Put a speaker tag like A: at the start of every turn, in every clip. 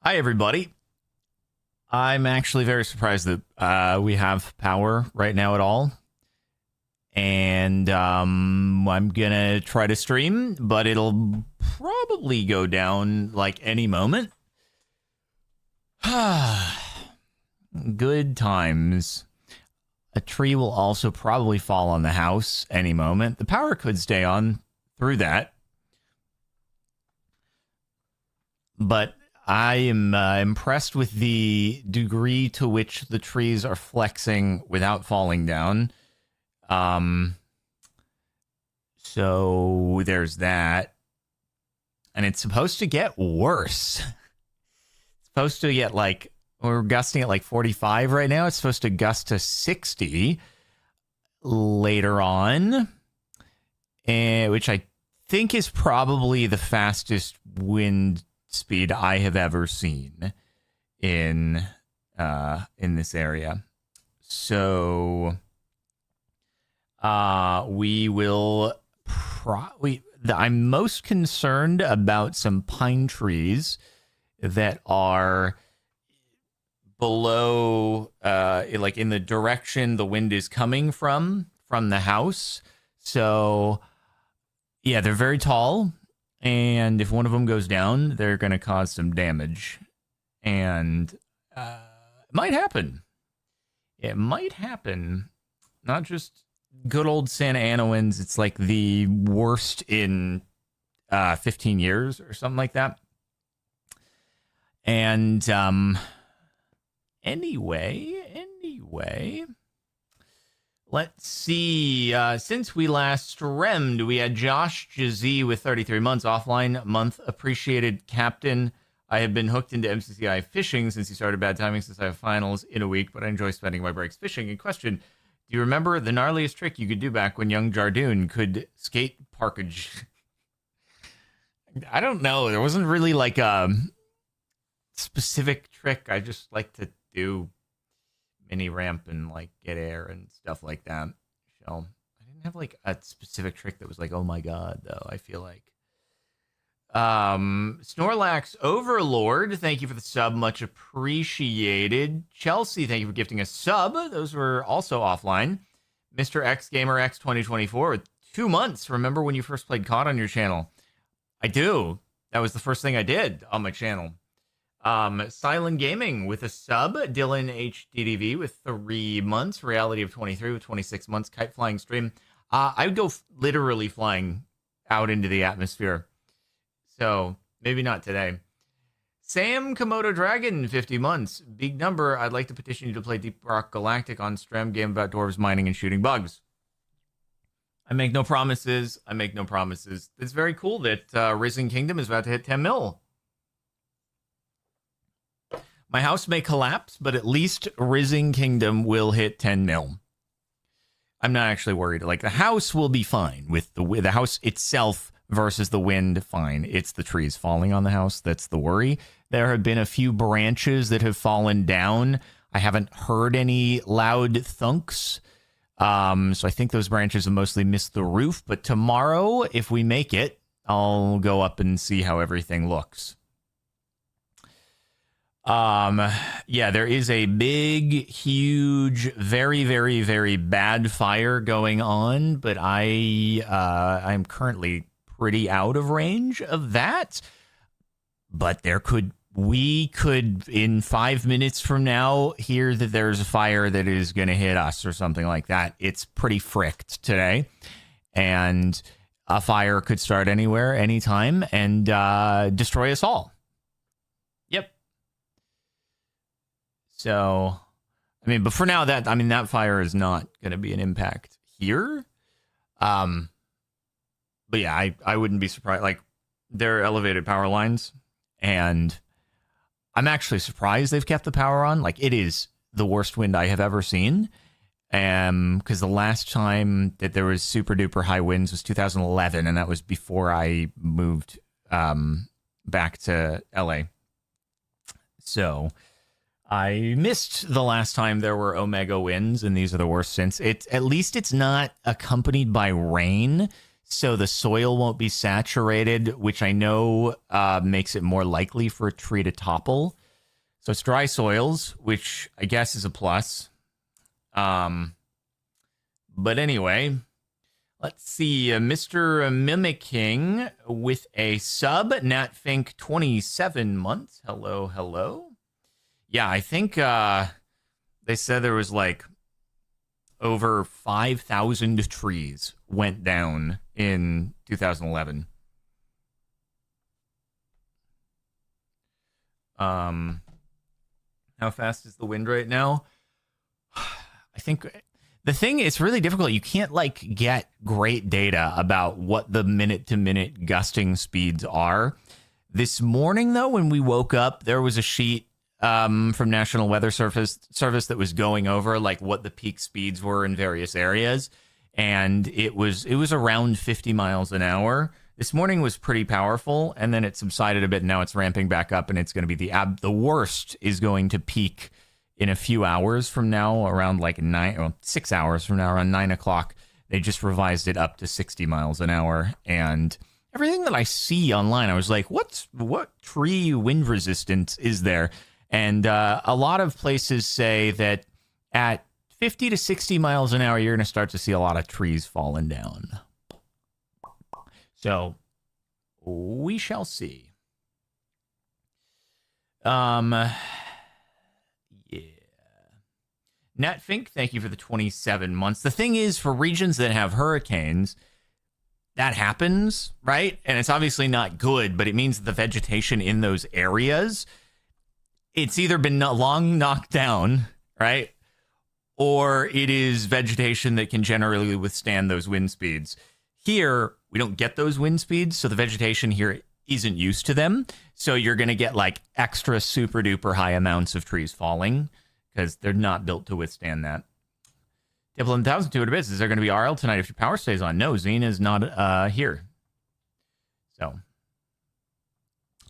A: Hi, everybody. I'm actually very surprised that we have power right now at all. And I'm going to try to stream, but it'll probably go down like any moment. Good times. A tree will also probably fall on the house any moment. The power could stay on through that. But I am impressed with the degree to which the trees are flexing without falling down. So there's that. And it's supposed to get worse. It's supposed to get like, we're gusting at like 45 right now. It's supposed to gust to 60 later on, which I think is probably the fastest wind speed I have ever seen in this area. So we will I'm most concerned about some pine trees that are below like in the direction the wind is coming from the house. So yeah, they're very tall. And if one of them goes down, they're going to cause some damage. And it might happen. It might happen. Not just good old Santa Ana winds. It's like the worst in 15 years or something like that. And anyway, let's see. Since we last streamed, we had Josh Jazzy with 33 months offline month. Appreciated Captain. I have been hooked into MCCI fishing since he started bad timing since I have finals in a week, but I enjoy spending my breaks fishing. In question, do you remember the gnarliest trick you could do back when young Jardoon could skate parkage? I don't know. There wasn't really like a specific trick. I just like to do mini ramp and like get air and stuff like that. So I didn't have like a specific trick that was like, oh my god, though. I feel like Snorlax Overlord, thank you for the sub, much appreciated. Chelsea, thank you for gifting a sub. Those were also offline. Mr. X Gamer X 2024, 2 months. Remember when you first played COD on your channel? I do. That was the first thing I did on my channel. Silent Gaming with a sub. Dylan HDDV with 3 months. Reality of 23 with 26 months. Kite Flying Stream. I would go literally flying out into the atmosphere. So maybe not today. Sam Komodo Dragon, 50 months. Big number. I'd like to petition you to play Deep Rock Galactic on Strem, game about dwarves mining and shooting bugs. I make no promises. It's very cool that Risen Kingdom is about to hit 10 mil. My house may collapse, but at least Risen Kingdom will hit 10 mil. I'm not actually worried. Like, the house will be fine with the house itself versus the wind, fine. It's the trees falling on the house that's the worry. There have been a few branches that have fallen down. I haven't heard any loud thunks. So I think those branches have mostly missed the roof. But tomorrow, if we make it, I'll go up and see how everything looks. Yeah, there is a big, huge, very, very, very bad fire going on, but I'm currently pretty out of range of that. But we could in 5 minutes from now hear that there's a fire that is going to hit us or something like that. It's pretty fricked today, and a fire could start anywhere, anytime, and destroy us all. Yep. So, I mean, but for now, that fire is not going to be an impact here. But yeah, I wouldn't be surprised. Like, there are elevated power lines, and I'm actually surprised they've kept the power on. Like, it is the worst wind I have ever seen. Because the last time that there was super duper high winds was 2011, and that was before I moved back to LA. So I missed the last time there were Omega winds, and these are the worst since. At least it's not accompanied by rain. so the soil won't be saturated, which I know makes it more likely for a tree to topple. So it's dry soils, which I guess is a plus. But anyway, let's see. Mr. Mimicking with a sub. Natfink 27 months. Hello, hello. Yeah, I think they said there was like over 5,000 trees went down in 2011. How fast is the wind right now? I think the thing is really difficult. You can't like get great data about what the minute-to-minute gusting speeds are. This morning, though, when we woke up, there was a sheet from National Weather Service that was going over like what the peak speeds were in various areas, and it was around 50 miles an hour. This morning was pretty powerful, and then it subsided a bit, and now it's ramping back up, and it's going to be the worst is going to peak in a few hours from now, around like 6 hours from now, around 9 o'clock. They just revised it up to 60 miles an hour, and everything that I see online, I was like, what tree wind resistance is there? And a lot of places say that at 50 to 60 miles an hour, you're going to start to see a lot of trees falling down. So we shall see. Yeah. Natfink, thank you for the 27 months. The thing is, for regions that have hurricanes, that happens, right? And it's obviously not good, but it means that the vegetation in those areas, it's either been long knocked down, right? Or it is vegetation that can generally withstand those wind speeds. Here, we don't get those wind speeds, so the vegetation here isn't used to them. So you're going to get like extra super duper high amounts of trees falling because they're not built to withstand that. Table 1,200 bits. Is there going to be RL tonight if your power stays on? No, Xena is not here. So,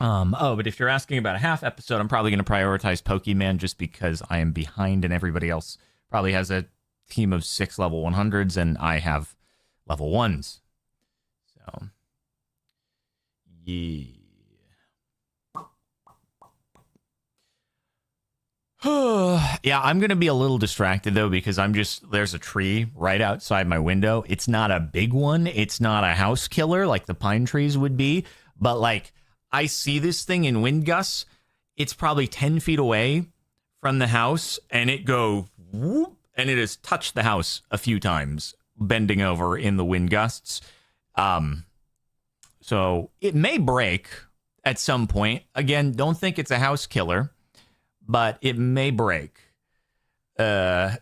A: but if you're asking about a half episode, I'm probably going to prioritize Pokemon just because I am behind and everybody else probably has a team of 6 level 100s and I have level 1s. So, yeah. Yeah, I'm going to be a little distracted, though, because there's a tree right outside my window. It's not a big one. It's not a house killer like the pine trees would be. But, like, I see this thing in wind gusts. It's probably 10 feet away from the house, and it go whoop, and it has touched the house a few times, bending over in the wind gusts. So it may break at some point. Again, don't think it's a house killer, but it may break. I'm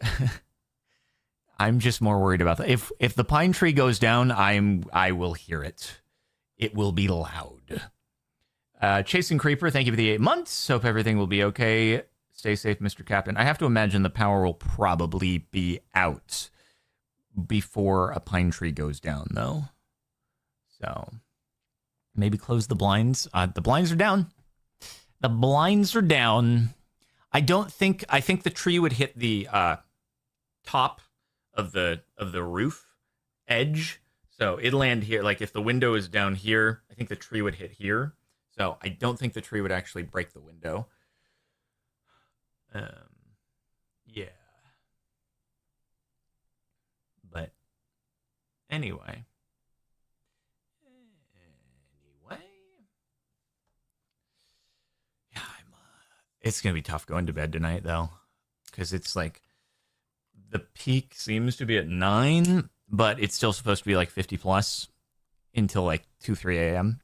A: just more worried about that. If the pine tree goes down, I will hear it. It will be loud. Chasing Creeper, thank you for the 8 months. Hope everything will be okay. Stay safe, Mr. Captain. I have to imagine the power will probably be out before a pine tree goes down, though. So maybe close the blinds. The blinds are down. The blinds are down. I think the tree would hit the top of the roof edge. So it'd land here. Like if the window is down here, I think the tree would hit here. So I don't think the tree would actually break the window. Yeah. But anyway. Yeah, it's going to be tough going to bed tonight, though. Because it's like, the peak seems to be at 9, but it's still supposed to be like 50 plus until like 2, 3 a.m.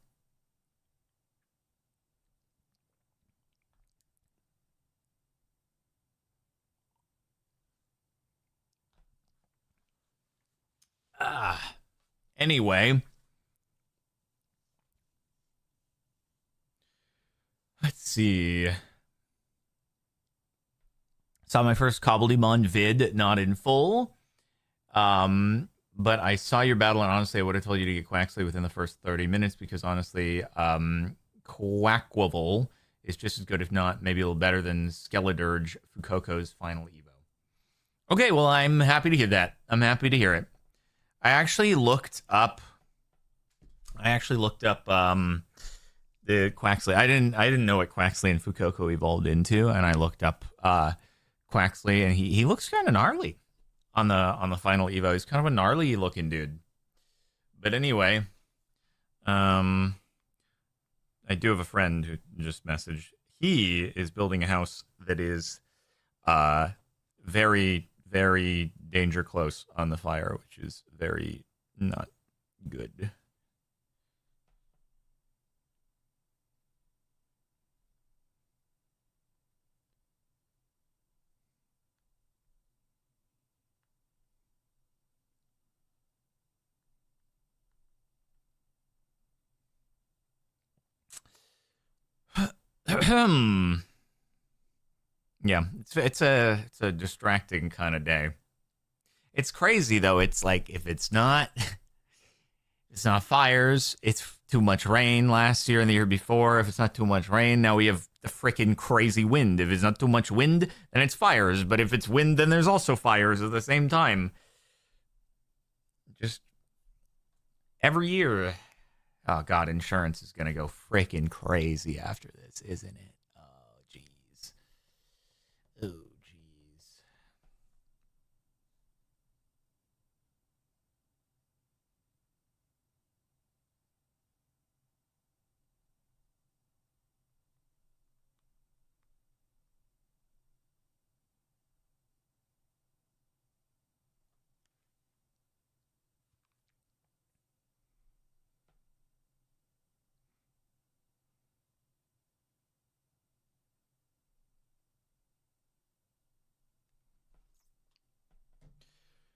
A: Anyway, let's see. Saw my first Cobblemon vid, not in full. But I saw your battle, and honestly, I would have told you to get Quaxley within the first 30 minutes because honestly, Quackwavel is just as good, if not maybe a little better than Skeledirge Fukoko's final Evo. Okay, well, I'm happy to hear that. I'm happy to hear it. I actually looked up I actually looked up the Quaxley. I didn't know what Quaxley and Fuecoco evolved into, and I looked up Quaxley, and he looks kind of gnarly on the final Evo. He's kind of a gnarly looking dude. But anyway, I do have a friend who just messaged. He is building a house that is very, very danger close on the fire, which is very not good. Yeah, it's a distracting kind of day. It's crazy though. It's like if it's not fires, it's too much rain last year and the year before. If it's not too much rain, now we have the freaking crazy wind. If it's not too much wind, then it's fires. But if it's wind, then there's also fires at the same time. Just every year. Oh god, insurance is gonna go freaking crazy after this, isn't it? Oh jeez. Oh jeez.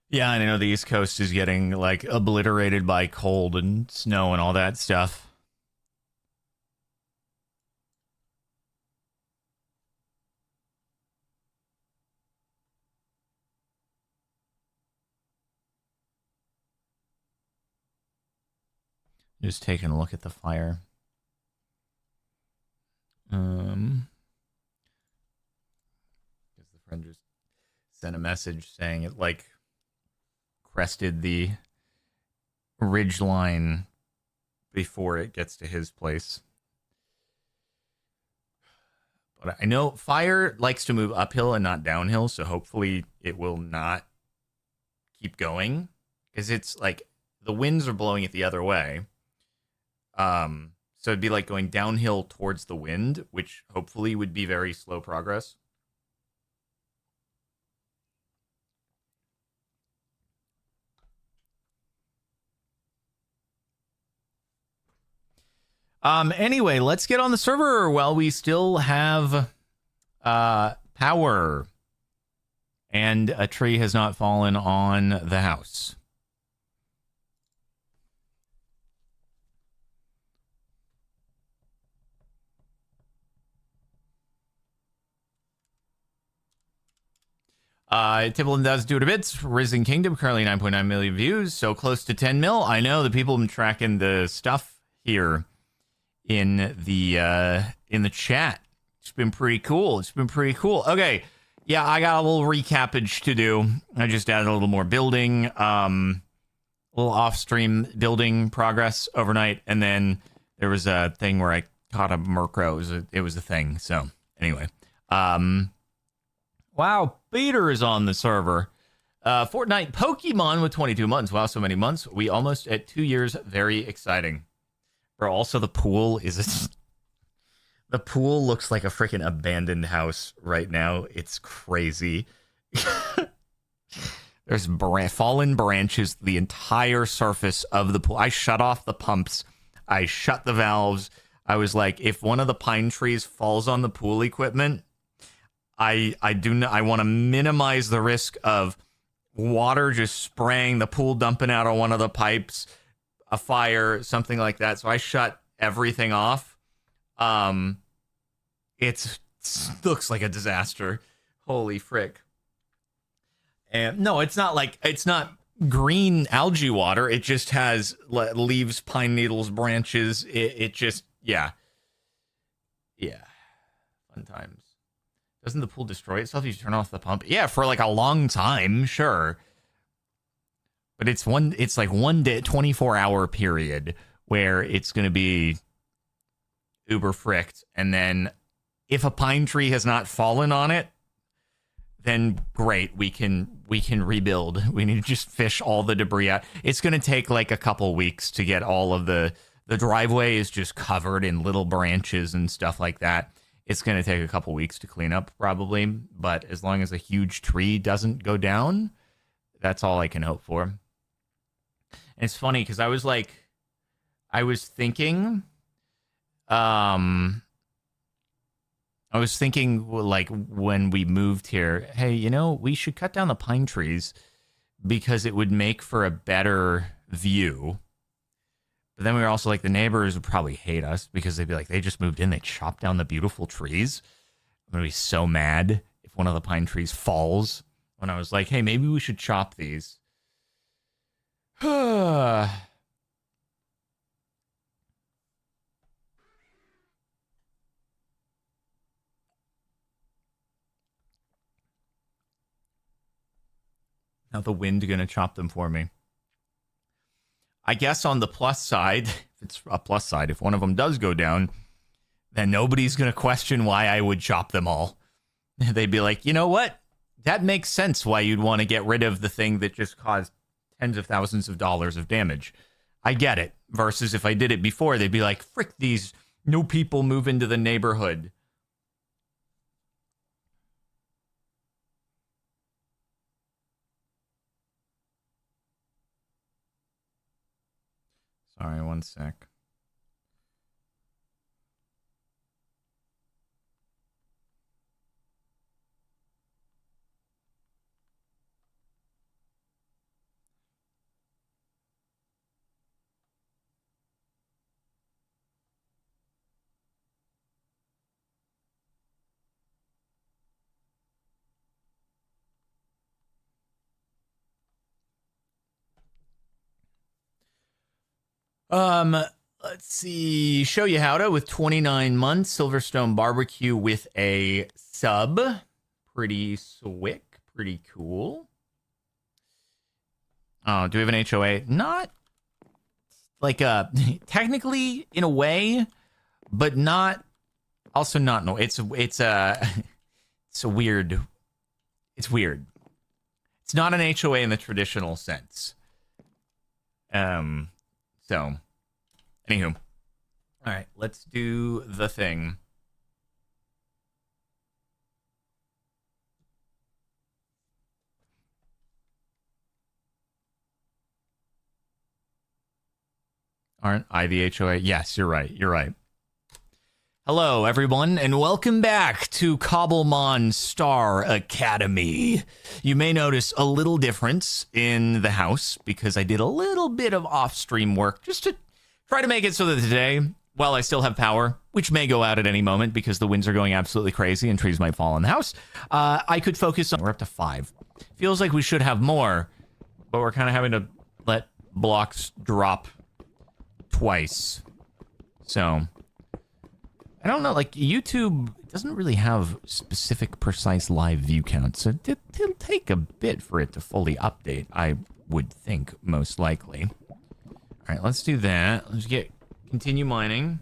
A: Yeah, and I know the East Coast is getting like obliterated by cold and snow and all that stuff. Just taking a look at the fire. Because the friend just sent a message saying it like crested the ridge line before it gets to his place. But I know fire likes to move uphill and not downhill, so hopefully it will not keep going. Because it's like the winds are blowing it the other way. So it'd be like going downhill towards the wind, which hopefully would be very slow progress. Anyway, let's get on the server while we still have power. And a tree has not fallen on the house. Timbaland does do it a bit. Risen Kingdom, currently 9.9 million views, so close to 10 mil. I know the people have been tracking the stuff here in the chat. It's been pretty cool. Okay, yeah, I got a little recappage to do. I just added a little more building, a little off-stream building progress overnight, and then there was a thing where I caught a Murkrow. It was a thing. So anyway, wow, Peter is on the server. Fortnite Pokemon with 22 months. Wow, so many months. We almost at 2 years. Very exciting. Bro, also the pool is the pool looks like a freaking abandoned house right now. It's crazy. There's fallen branches the entire surface of the pool. I shut off the pumps. I shut the valves. I was like, if one of the pine trees falls on the pool equipment, I want to minimize the risk of water just spraying the pool, dumping out on one of the pipes, a fire, something like that. So I shut everything off. It looks like a disaster. Holy frick. And no, it's not green algae water. It just has leaves, pine needles, branches. It just, yeah. Fun times. Doesn't the pool destroy itself if you turn off the pump? Yeah, for like a long time, sure. But it's like 1 day, 24-hour period where it's going to be uber fricked. And then if a pine tree has not fallen on it, then great, we can rebuild. We need to just fish all the debris out. It's going to take like a couple weeks to get all of the driveway is just covered in little branches and stuff like that. It's going to take a couple weeks to clean up probably, but as long as a huge tree doesn't go down, that's all I can hope for. And it's funny because I was thinking like when we moved here, hey, you know, we should cut down the pine trees because it would make for a better view. But then we were also like, the neighbors would probably hate us because they'd be like, they just moved in, they chopped down the beautiful trees. I'm going to be so mad if one of the pine trees falls. When I was like, hey, maybe we should chop these. Now the wind going to chop them for me. I guess on the plus side, if it's a plus side, if one of them does go down, then nobody's going to question why I would chop them all. They'd be like, you know what? That makes sense why you'd want to get rid of the thing that just caused tens of thousands of dollars of damage. I get it. Versus if I did it before, they'd be like, frick these new people move into the neighborhood. Sorry, one sec. Let's see. Show you how to with 29 months. Silverstone Barbecue with a sub. Pretty swick. Pretty cool. Oh, do we have an HOA? Not like technically in a way, but not. Also not. No, it's a weird. It's weird. It's not an HOA in the traditional sense. So, anywho. All right, let's do the thing. Aren't I the HOA? Yes, you're right. You're right. Hello, everyone, and welcome back to Cobblemon Star Academy. You may notice a little difference in the house because I did a little bit of off-stream work just to try to make it so that today, while I still have power, which may go out at any moment because the winds are going absolutely crazy and trees might fall in the house, I could focus on... We're up to 5. Feels like we should have more, but we're kind of having to let blocks drop twice. So... I don't know, like, YouTube doesn't really have specific, precise live view counts, so it'll take a bit for it to fully update, I would think, most likely. Alright, let's do that. Let's continue mining.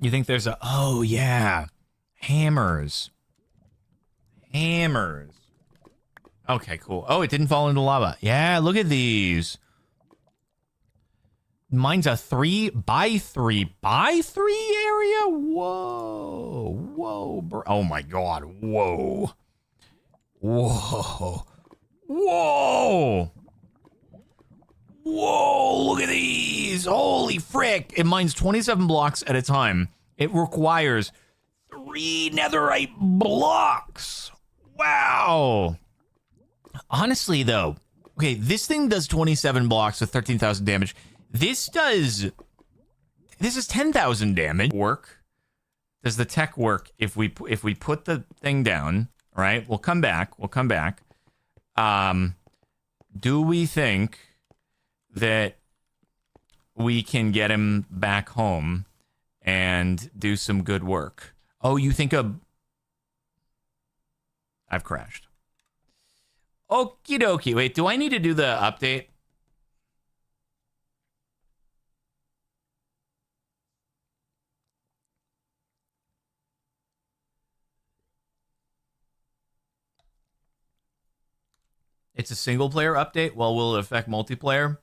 A: You think there's a... Oh, yeah. Hammers. Hammers. Okay, cool. Oh, it didn't fall into lava. Yeah, look at these. Mine's a 3x3x3 area? Whoa. Whoa, bro. Oh, my God. Whoa. Whoa. Whoa. Whoa, look at these. Holy frick. And mine's 27 blocks at a time. It requires 3 netherite blocks. Wow. Honestly, though, okay, this thing does 27 blocks with 13,000 damage. This is 10,000 damage. Work. Does the tech work if we put the thing down, right? We'll come back. Do we think that we can get him back home and do some good work. Oh, you think I've crashed. Okie dokie. Wait, do I need to do the update? It's a single player update. Well, will it affect multiplayer?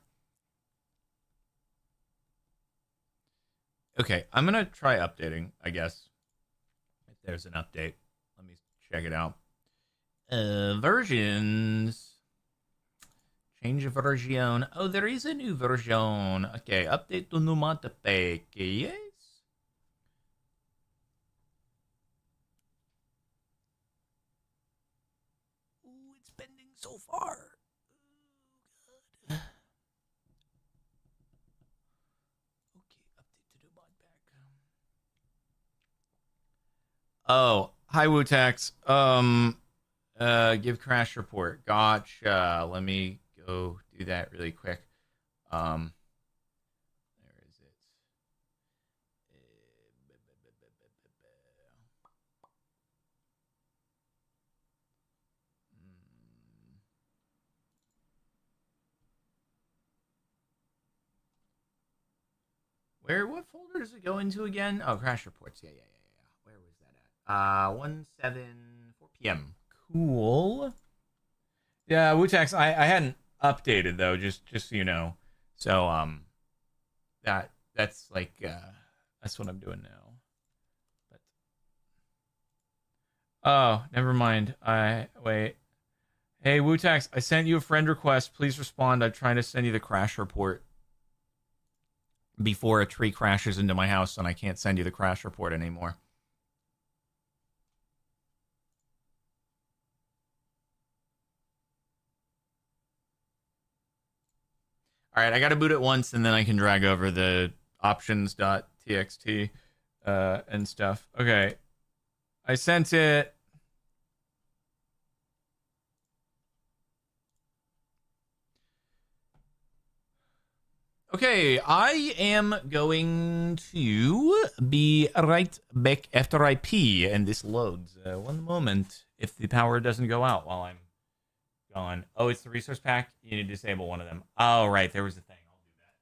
A: Okay, I'm going to try updating, I guess. If there's an update. Let me check it out. Versions. Change version. Oh, there is a new version. Okay, update to new mod pack. Yes. Ooh, it's pending so far. Oh, God. Okay, update to new mod pack. Oh, hi Wutax. Give crash report. Gotcha. Let me go do that really quick. Where is it? What folder does it go into again? Oh, crash reports. Yeah. Where was that at? 4 p.m. Cool. Yeah, Wutax, I hadn't updated though, just so you know. So that's like that's what I'm doing now. But oh, never mind. I wait. Hey Wutax, I sent you a friend request. Please respond. I'm trying to send you the crash report before a tree crashes into my house and I can't send you the crash report anymore. All right, I got to boot it once and then I can drag over the options.txt and stuff. Okay. I sent it. Okay, I am going to be right back after I pee and this loads. One moment, if the power doesn't go out while I'm gone. Oh, it's the resource pack? You need to disable one of them. Oh, right, there was a thing. I'll do that.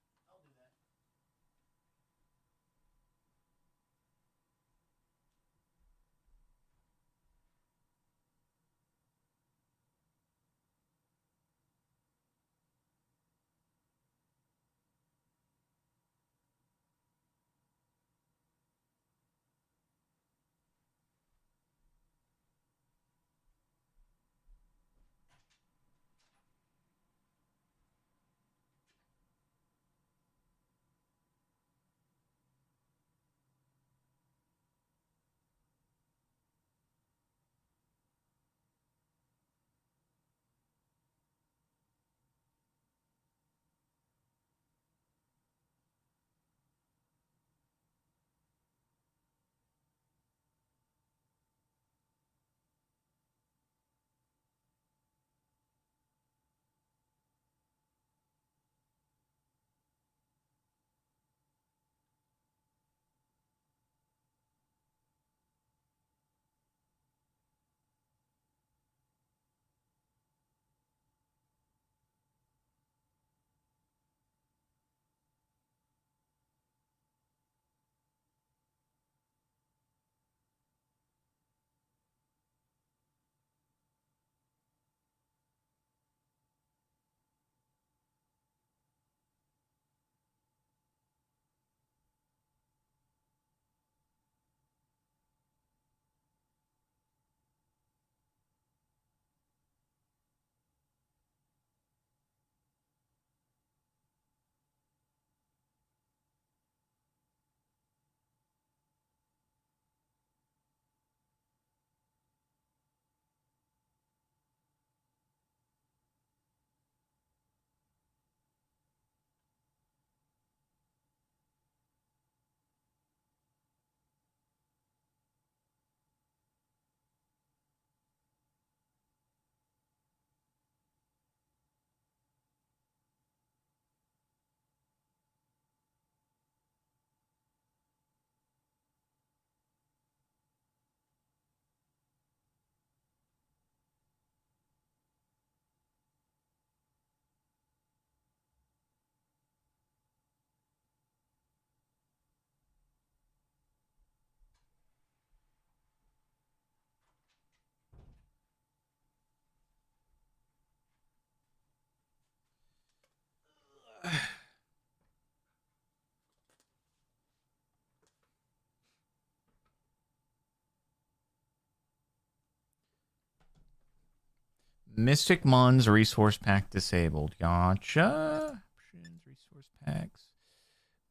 A: Mystic Mons resource pack disabled. Gotcha. Options, resource packs.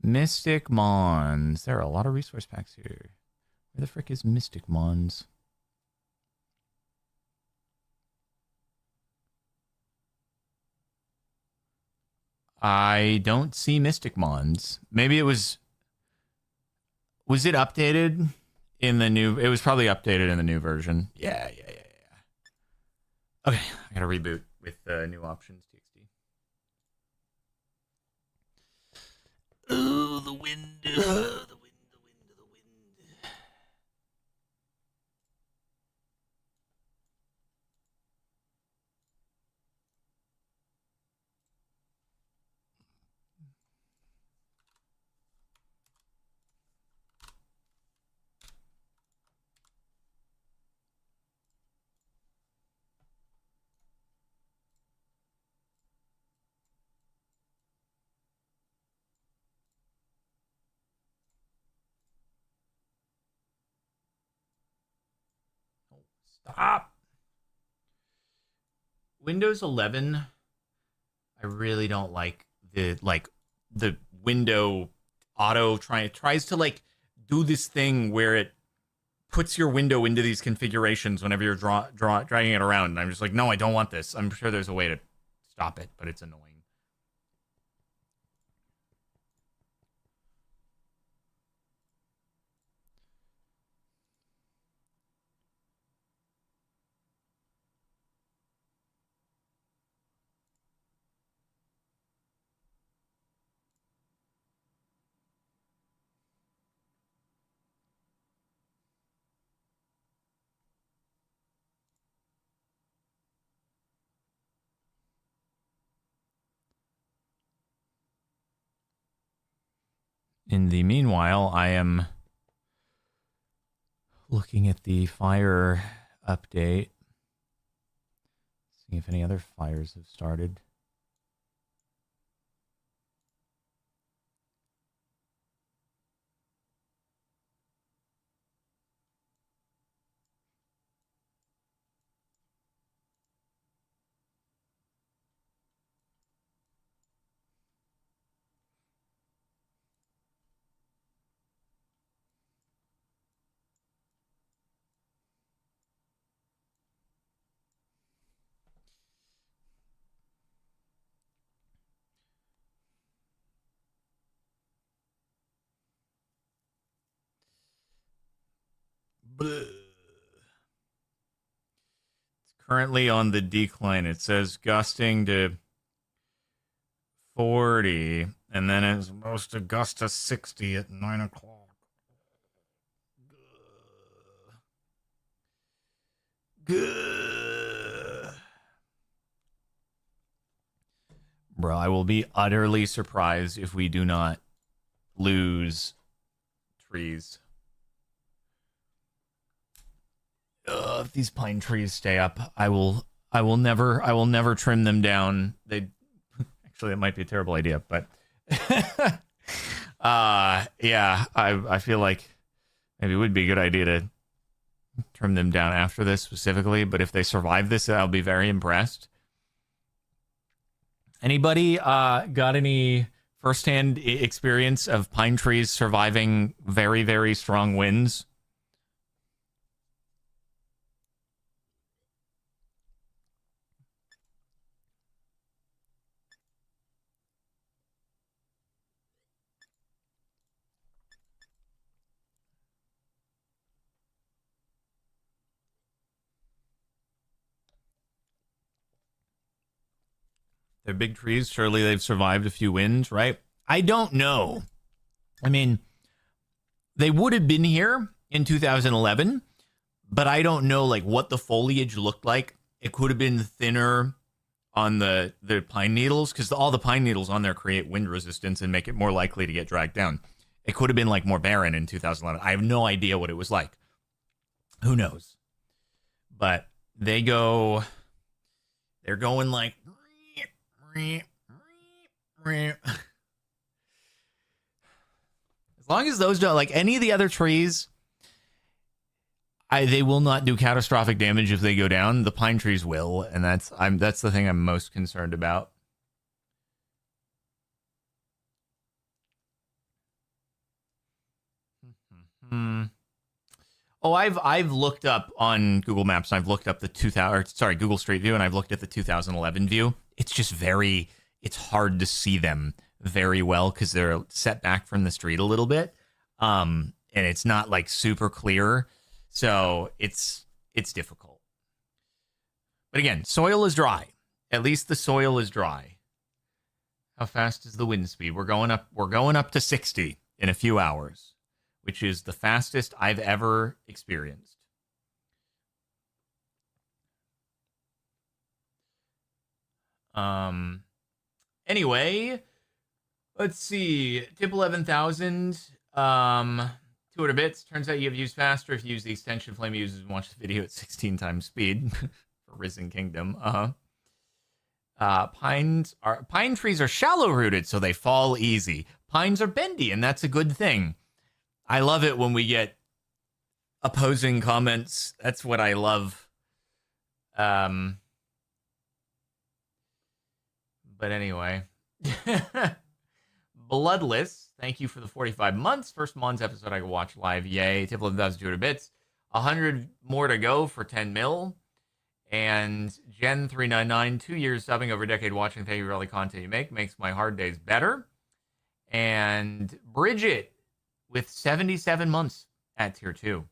A: Mystic Mons. There are a lot of resource packs here. Where the frick is Mystic Mons? I don't see Mystic Mons. Maybe it was... Was it updated in the new... It was probably updated in the new version. Yeah. Okay, I gotta reboot with new options. TXT. Oh, the wind. The wind. Stop. Windows 11. I really don't like the window auto tries to do this thing where it puts your window into these configurations whenever you're dragging it around. And I'm just like, no, I don't want this. I'm sure there's a way to stop it, but it's annoying. In the meanwhile, I am looking at the fire update, seeing if any other fires have started. It's currently on the decline. It says gusting to 40, and then it's supposed to gust to 60 at 9 o'clock. Bro, I will be utterly surprised if we do not lose trees. If these pine trees stay up, I will never trim them down. Actually, it might be a terrible idea, but yeah, I feel like maybe it would be a good idea to trim them down after this specifically, but if they survive this, I'll be very impressed. Anybody got any firsthand experience of pine trees surviving very, very strong winds? They're big trees. Surely they've survived a few winds, right? I don't know. I mean, they would have been here in 2011, but I don't know what the foliage looked like. It could have been thinner on the pine needles because all the pine needles on there create wind resistance and make it more likely to get dragged down. It could have been more barren in 2011. I have no idea what it was like. Who knows? But they're going as long as those don't any of the other trees, They will not do catastrophic damage if they go down. The pine trees will, and that's the thing I'm most concerned about. Oh, I've looked up on Google Maps. And I've looked up the Google Street View, and I've looked at the 2011 view. It's just it's hard to see them very well because they're set back from the street a little bit, and it's not like super clear, so it's difficult. But again, soil is dry. At least the soil is dry. How fast is the wind speed? We're going up to 60 in a few hours, which is the fastest I've ever experienced. Anyway, let's see. Tip 11,000. 200 bits. Turns out you have used faster if you use the extension Flame uses and watch the video at 16 times speed for Risen Kingdom. Pine trees are shallow rooted, so they fall easy. Pines are bendy, and that's a good thing. I love it when we get opposing comments. That's what I love. But anyway. Bloodless, thank you for the 45 months. First Mons episode I can watch live. Yay. Tip 11,200 bits. 100 more to go for 10 mil. And Jen399, 2 years subbing, over a decade watching. Thank you for all the content you make. Makes my hard days better. And Bridget with 77 months at tier 2.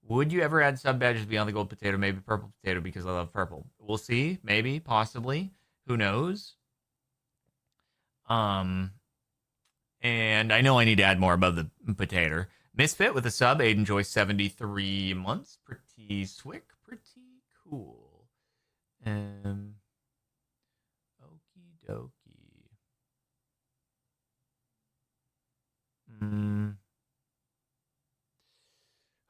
A: Would you ever add sub badges beyond the gold potato? Maybe purple potato because I love purple. We'll see. Maybe. Possibly. Who knows? And I know I need to add more above the potato. Misfit with a sub. Aiden Joyce, 73 months. Pretty swick. Pretty cool. Okie dokie.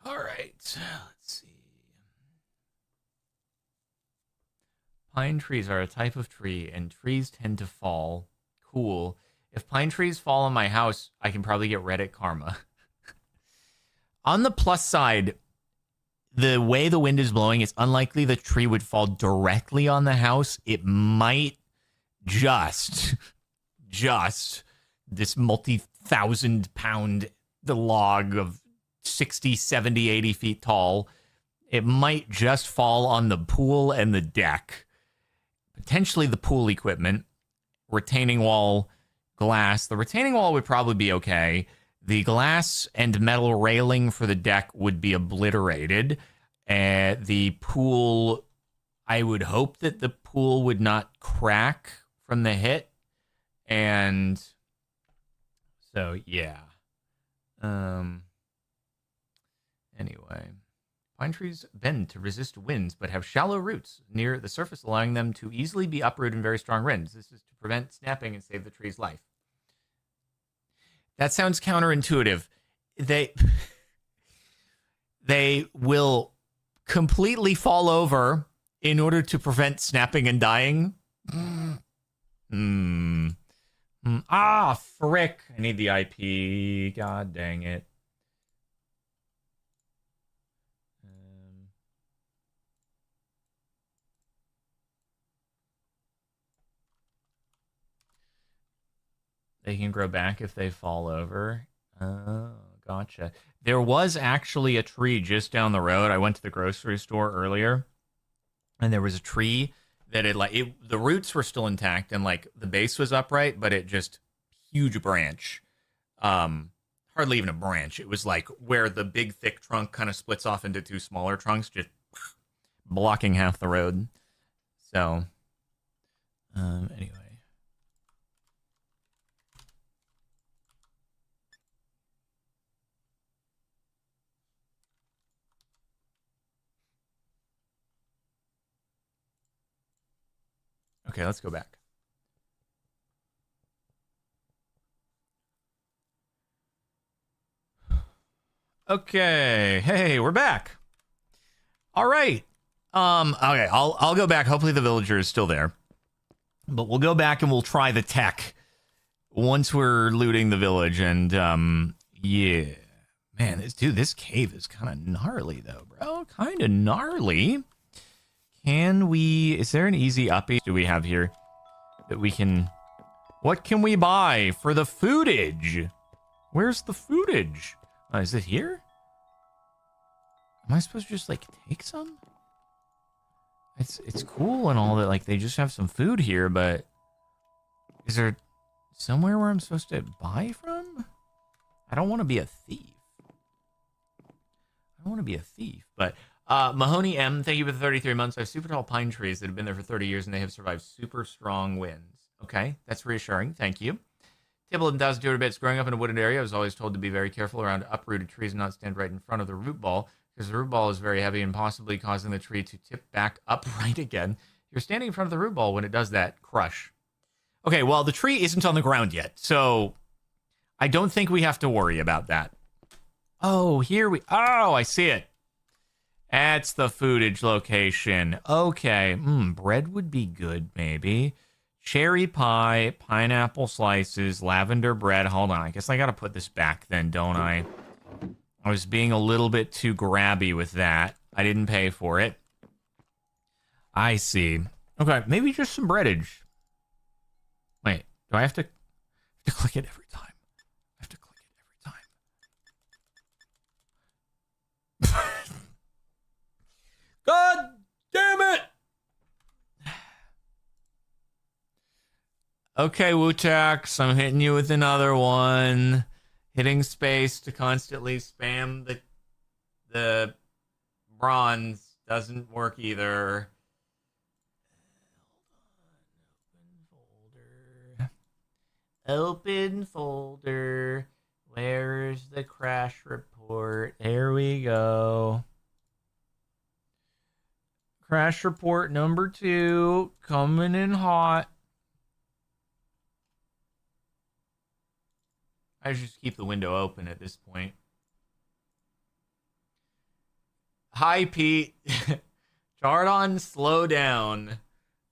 A: All right. Let's see. Pine trees are a type of tree, and trees tend to fall. Cool. If pine trees fall on my house, I can probably get Reddit karma. On the plus side, the way the wind is blowing, it's unlikely the tree would fall directly on the house. It might just this multi-thousand-pound log of 60, 70, 80 feet tall, it might just fall on the pool and the deck. Potentially the pool equipment. Retaining wall, glass. The retaining wall would probably be okay. The glass and metal railing for the deck would be obliterated. The pool, I would hope that the pool would not crack from the hit. And so, yeah. Anyway. Pine trees bend to resist winds, but have shallow roots near the surface, allowing them to easily be uprooted in very strong winds. This is to prevent snapping and save the tree's life. That sounds counterintuitive. They will completely fall over in order to prevent snapping and dying. Frick. I need the IP. God dang it. They can grow back if they fall over. Oh, gotcha. There was actually a tree just down the road. I went to the grocery store earlier, and there was a tree that the roots were still intact, and like the base was upright, but it just huge branch. Hardly even a branch. It was like where the big thick trunk kind of splits off into two smaller trunks, just blocking half the road. So, anyway. Okay, let's go back. Okay, hey, we're back. All right. Okay, I'll go back. Hopefully the villager is still there. But we'll go back and we'll try the tech once we're looting the village. And yeah, man, this cave is kind of gnarly though, bro. kind of gnarly. Is there an easy uppy do we have here that we can, what can we buy for the foodage? Where's the foodage? Is it here? Am I supposed to just, like, take some? It's cool and all that, like, they just have some food here, but is there somewhere where I'm supposed to buy from? I don't want to be a thief. But Mahoney M, thank you for the 33 months. I have super tall pine trees that have been there for 30 years, and they have survived super strong winds. Okay, that's reassuring. Thank you. Table 1,200 bits. Growing up in a wooded area, I was always told to be very careful around uprooted trees and not stand right in front of the root ball, because the root ball is very heavy and possibly causing the tree to tip back upright again. You're standing in front of the root ball when it does that. Crush. Okay, well, the tree isn't on the ground yet, so I don't think we have to worry about that. Oh, I see it. That's the foodage location. Okay, bread would be good, maybe. Cherry pie, pineapple slices, lavender bread. Hold on, I guess I gotta put this back then, don't I? I was being a little bit too grabby with that. I didn't pay for it. I see. Okay, maybe just some breadage. Wait, do I have to click it every time? I have to click it every time. God damn it! Okay, Wutax, I'm hitting you with another one. Hitting space to constantly spam the bronze doesn't work either. Open folder. Where's the crash report? There we go. Crash report number 2 coming in hot. I should just keep the window open at this point. Hi, Pete. Jardon, slow down.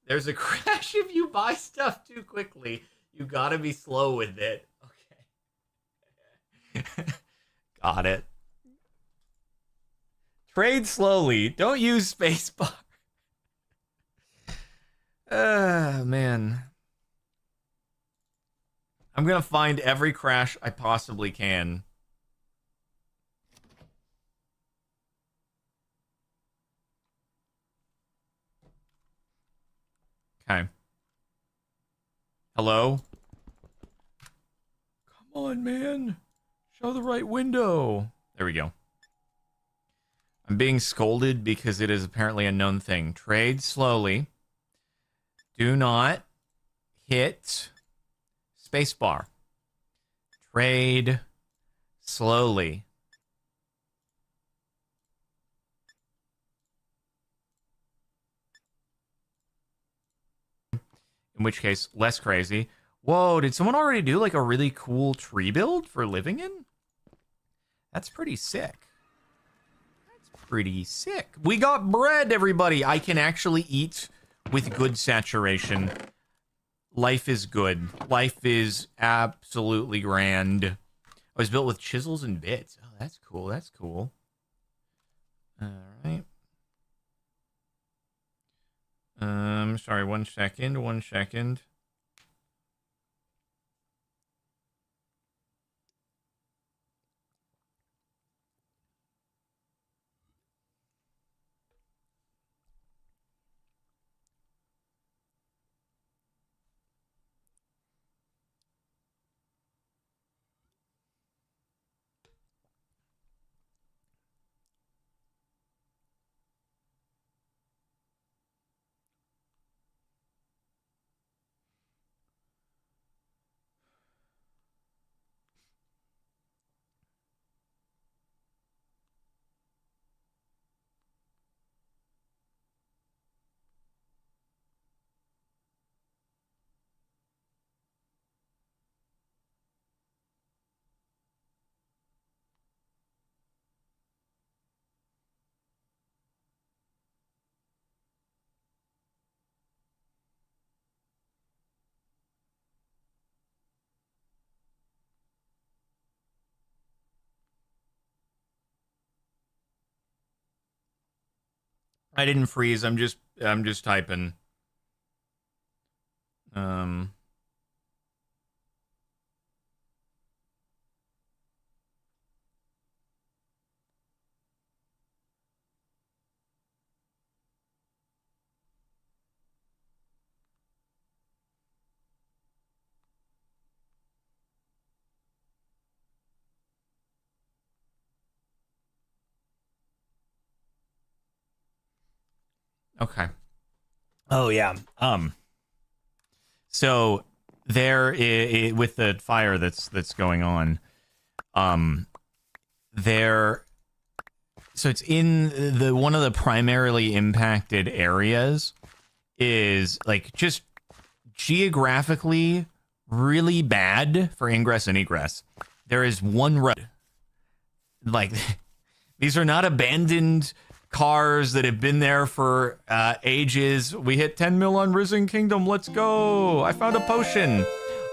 A: There's a crash if you buy stuff too quickly. You gotta be slow with it. Okay. Got it. Trade slowly. Don't use spacebar. Man. I'm gonna find every crash I possibly can. Okay. Hello? Come on, man. Show the right window. There we go. I'm being scolded because it is apparently a known thing. Trade slowly. Do not hit spacebar. Trade slowly. In which case, less crazy. Whoa, did someone already do like a really cool tree build for living in? That's pretty sick. We got bread, everybody. I can actually eat with good saturation. Life is good. Life is absolutely grand. I was built with chisels and bits. Oh, that's cool. That's cool. All right. Sorry, 1 second. 1 second. I didn't freeze. I'm just typing. Um. Okay. Oh yeah. So with the fire that's going on, um, there. So it's in the one of the primarily impacted areas is like just geographically really bad for ingress and egress. There is one road. Like these are not abandoned cars that have been there for ages. We hit 10 mil on Risen Kingdom. Let's go. I found a potion.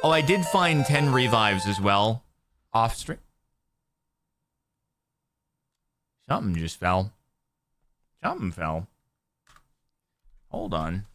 A: Oh, I did find 10 revives as well. Off stream. Something just fell. Something fell. Hold on.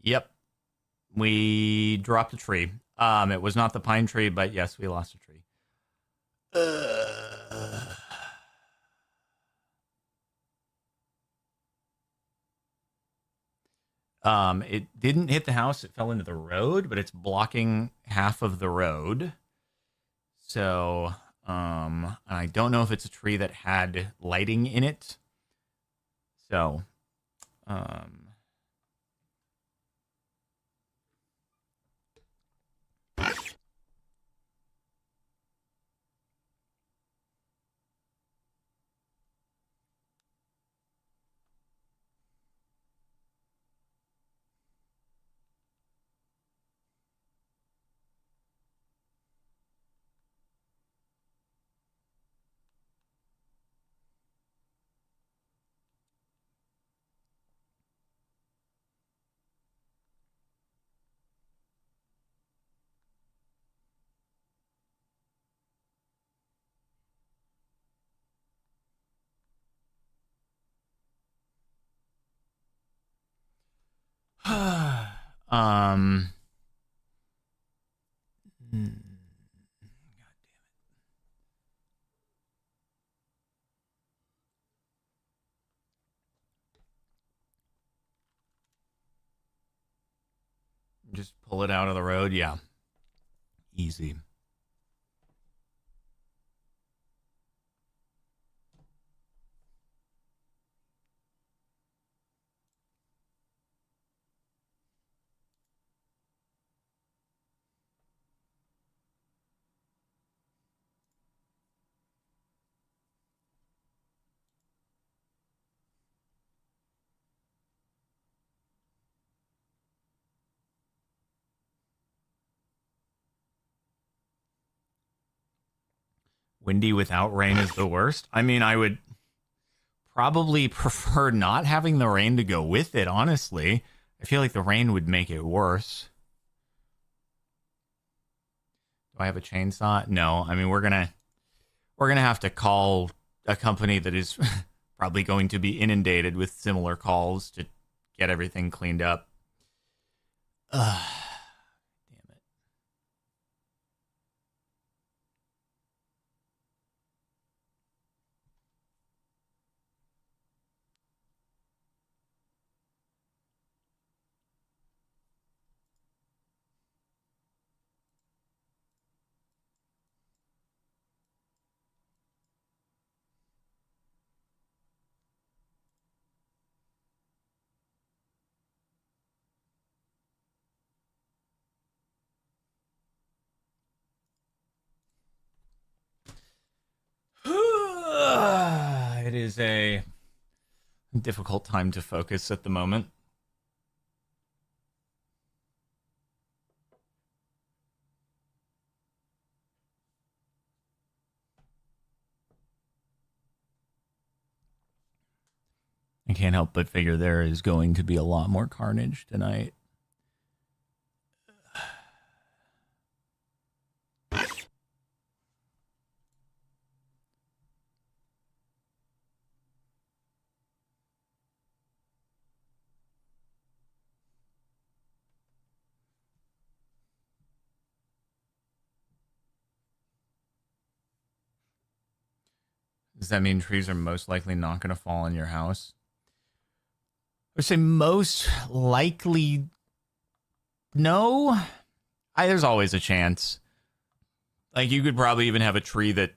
A: Yep. We dropped a tree. It was not the pine tree, but yes, we lost a tree. It didn't hit the house. It fell into the road, but it's blocking half of the road. So, I don't know if it's a tree that had lighting in it. So, um, just pull it out of the road. Yeah. Easy. Windy without rain is the worst. I mean, I would probably prefer not having the rain to go with it, honestly. I feel like the rain would make it worse. Do I have a chainsaw? No. I mean, we're gonna have to call a company that is probably going to be inundated with similar calls to get everything cleaned up. Damn it. It is a difficult time to focus at the moment. I can't help but figure there is going to be a lot more carnage tonight. Does that mean trees are most likely not going to fall on your house? I would say most likely no. There's always a chance. Like, you could probably even have a tree that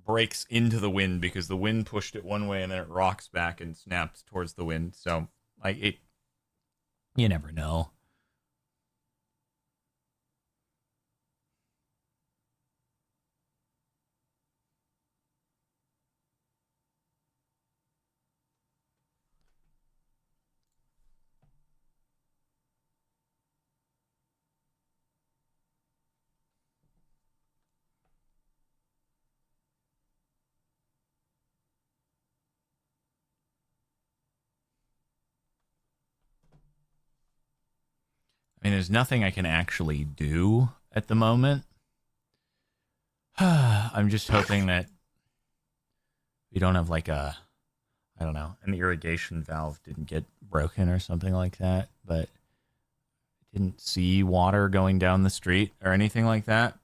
A: breaks into the wind because the wind pushed it one way and then it rocks back and snaps towards the wind. So, like, you never know. I mean, there's nothing I can actually do at the moment. I'm just hoping that we don't have like I don't know, an irrigation valve didn't get broken or something like that. But Didn't see water going down the street or anything like that.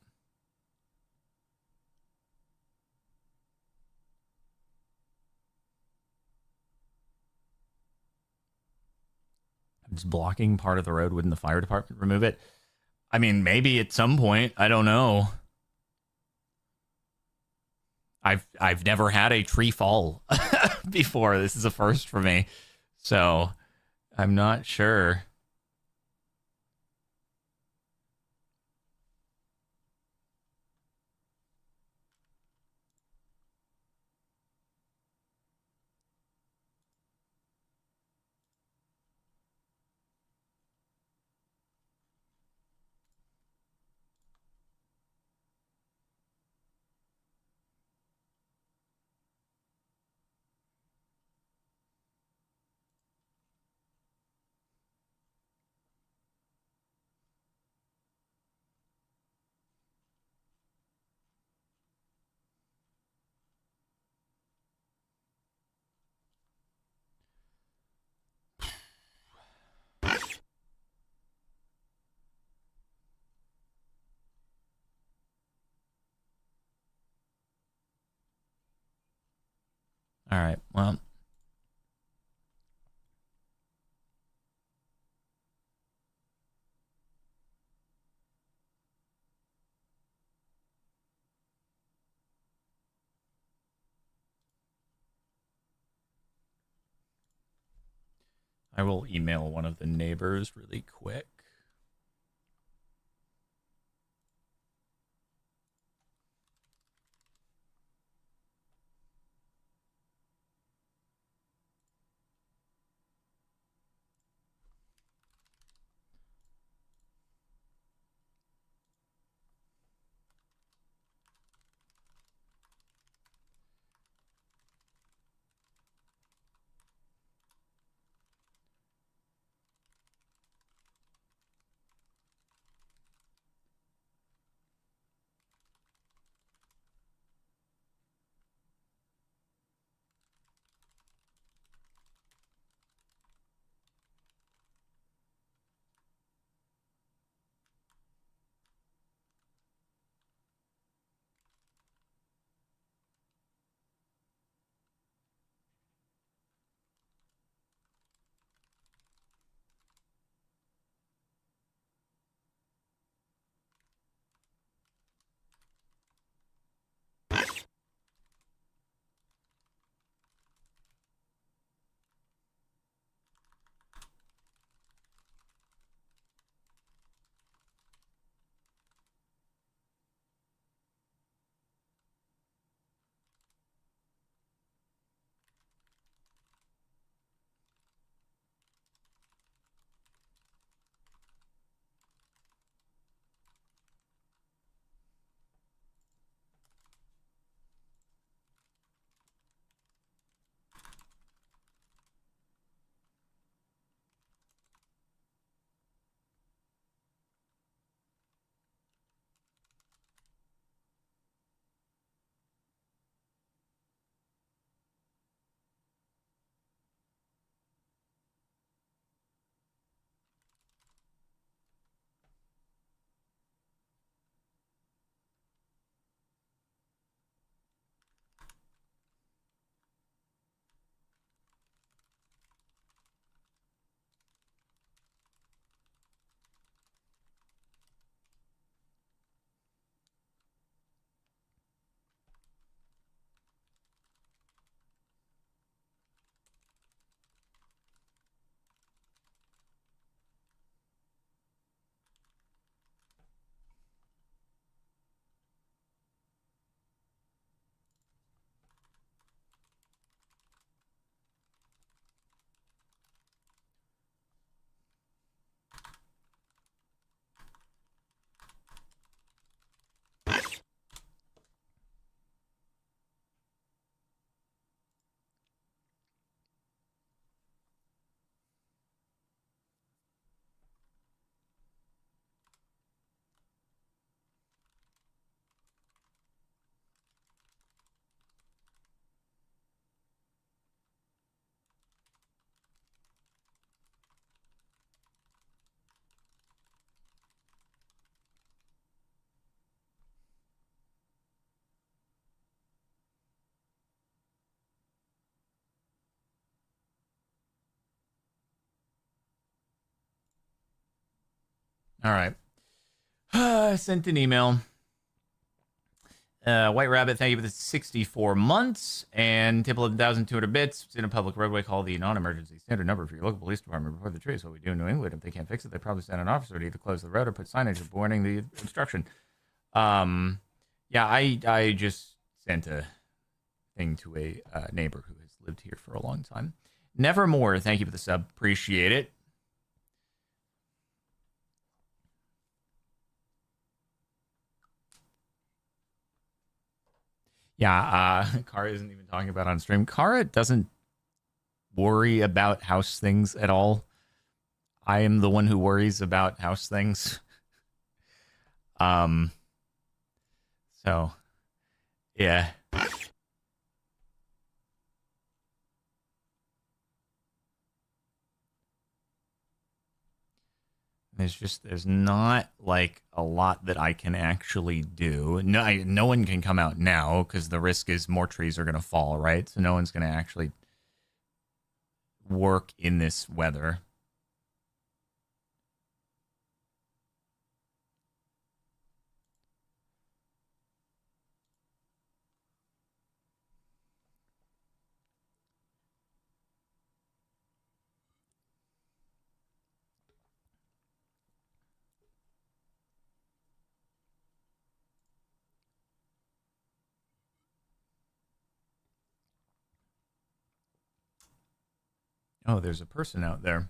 A: Just blocking part of the road. Wouldn't the fire department remove it? I mean, maybe at some point. I don't know. I've never had a tree fall before. This is a first for me. So I'm not sure. All right. Well, I will email one of the neighbors really quick. All right. Sent an email. White Rabbit, thank you for the 64 months. And tip 11,200 bits. It's in a public roadway. Call the non-emergency standard number for your local police department. Report the tree. So what we do in New England. If they can't fix it, they probably send an officer to either close the road or put signage warning the obstruction. Yeah, I just sent a thing to a neighbor who has lived here for a long time. Nevermore, thank you for the sub. Appreciate it. Yeah, Kara isn't even talking about on stream. Kara doesn't worry about house things at all. I am the one who worries about house things. So, yeah. There's not like a lot that I can actually do. No one can come out now because the risk is more trees are going to fall, right? So no one's going to actually work in this weather. Oh, there's a person out there.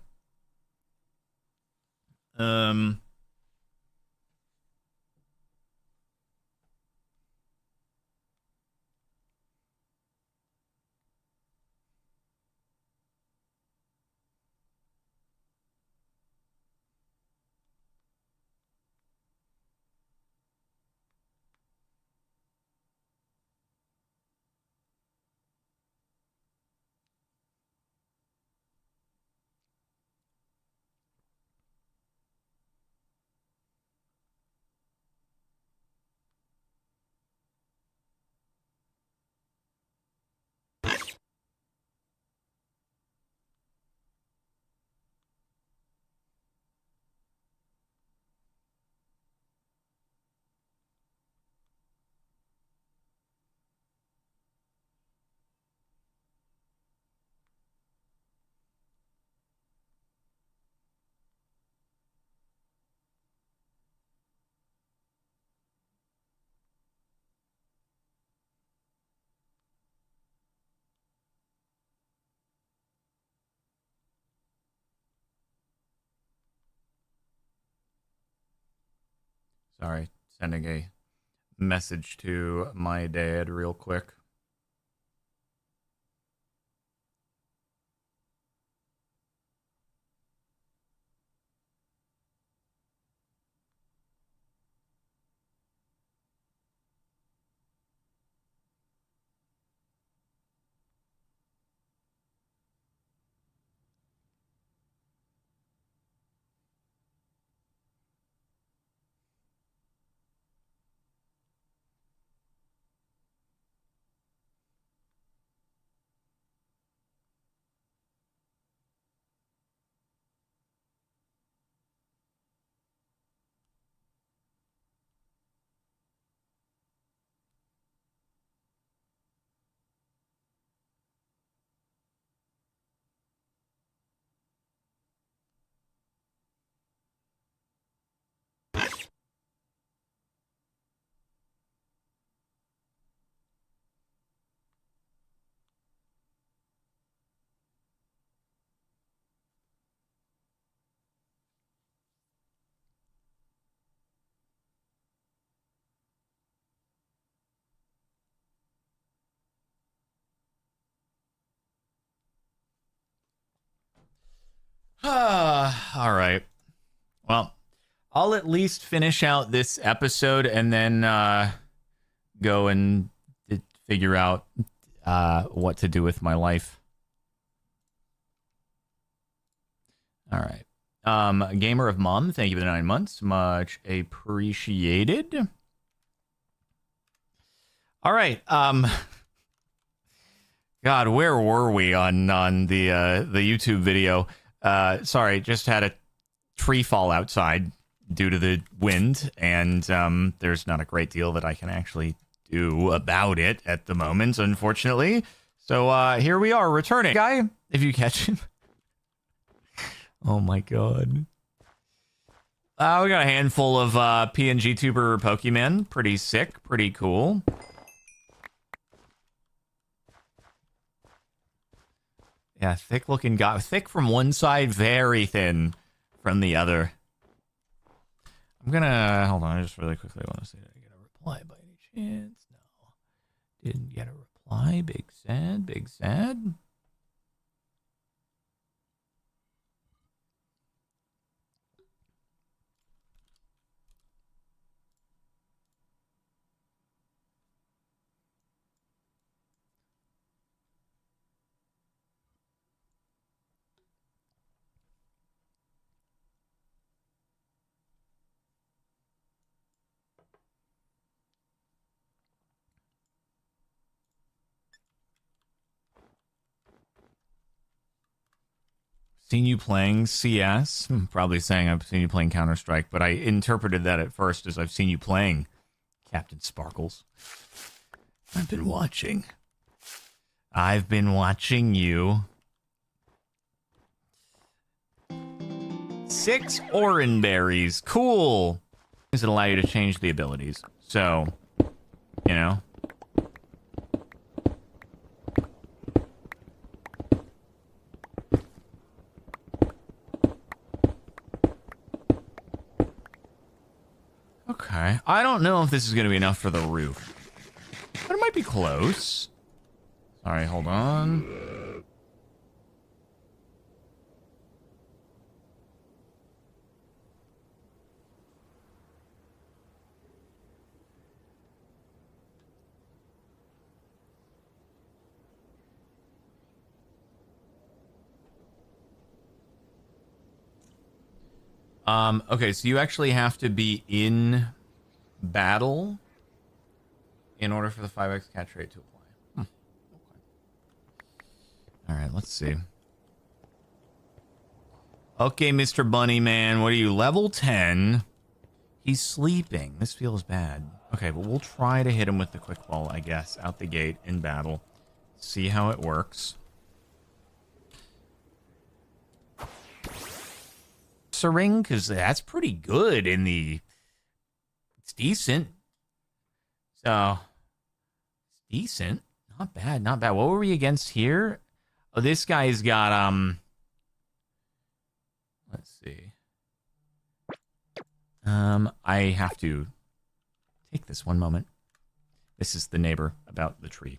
A: Sorry, sending a message to my dad real quick. All right. Well, I'll at least finish out this episode and then go and figure out what to do with my life. All right. Gamer of Mom, thank you for the 9 months. Much appreciated. All right. God, where were we on the YouTube video? Sorry, just had a tree fall outside. due to the wind, and there's not a great deal that I can actually do about it at the moment, unfortunately. So here we are, returning. Guy, if you catch him. Oh my god. We got a handful of PNG tuber Pokemon. Pretty sick, pretty cool. Yeah, thick looking guy. Thick from one side, very thin from the other. I'm gonna, hold on, I just really quickly want to see, did I get a reply by any chance? No. Didn't get a reply. Big sad, big sad. Seen you playing CS. Probably saying I've seen you playing Counter-Strike, but I interpreted that at first as I've seen you playing CaptainSparklez. I've been watching. I've been watching you. 6 orange berries. Cool. Things that allow you to change the abilities. So, you know. Okay. I don't know if this is going to be enough for the roof. But it might be close. Sorry, hold on. Okay, so you actually have to be in battle in order for the 5x catch rate to apply. Okay. All right, let's see. Okay, Mr. Bunny Man, what are you, level 10? He's sleeping. This feels bad. Okay, but we'll try to hit him with the quick ball, I guess, out the gate in battle. See how it works. Ring, because that's pretty good in the... It's decent. So, it's decent. Not bad, not bad. What were we against here? Oh, this guy's got, let's see. I have to take this one moment. This is the neighbor about the tree.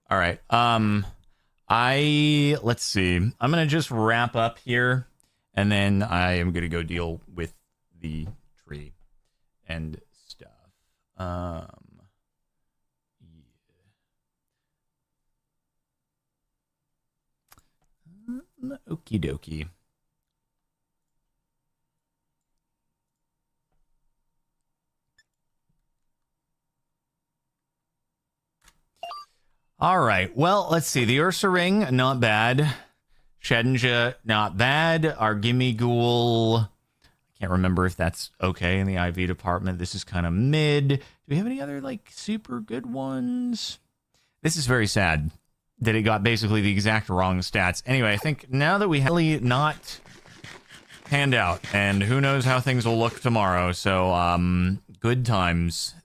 A: All right. Let's see. I'm gonna just wrap up here, and then I am gonna go deal with the tree and stuff. Yeah. Okie dokie. All right. Well, let's see. The Ursa Ring, not bad. Shedinja, not bad. Our Gimme Ghoul, I can't remember if that's okay in the IV department. This is kind of mid. Do we have any other, like, super good ones? This is very sad that it got basically the exact wrong stats. Anyway, I think now that we have really not panned out, and who knows how things will look tomorrow, so, good times.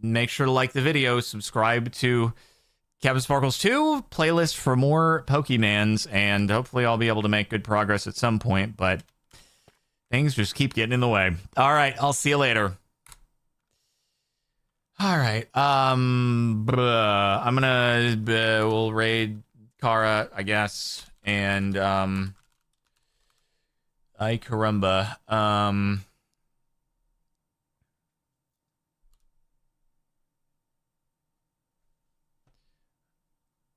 A: Make sure to like the video, subscribe to CaptainSparklez 2 playlist for more Pokemans, and hopefully I'll be able to make good progress at some point, but things just keep getting in the way. All right, I'll see you later. All right, I'm gonna, we'll raid Kara, I guess, and, ay caramba,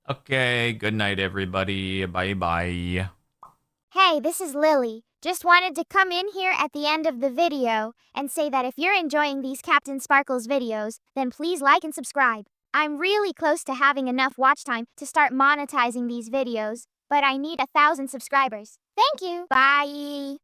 A: okay, good night, everybody. Bye-bye.
B: Hey, this is Lily. Just wanted to come in here at the end of the video and say that if you're enjoying these CaptainSparklez videos, then please like and subscribe. I'm really close to having enough watch time to start monetizing these videos, but I need 1,000 subscribers. Thank you. Bye.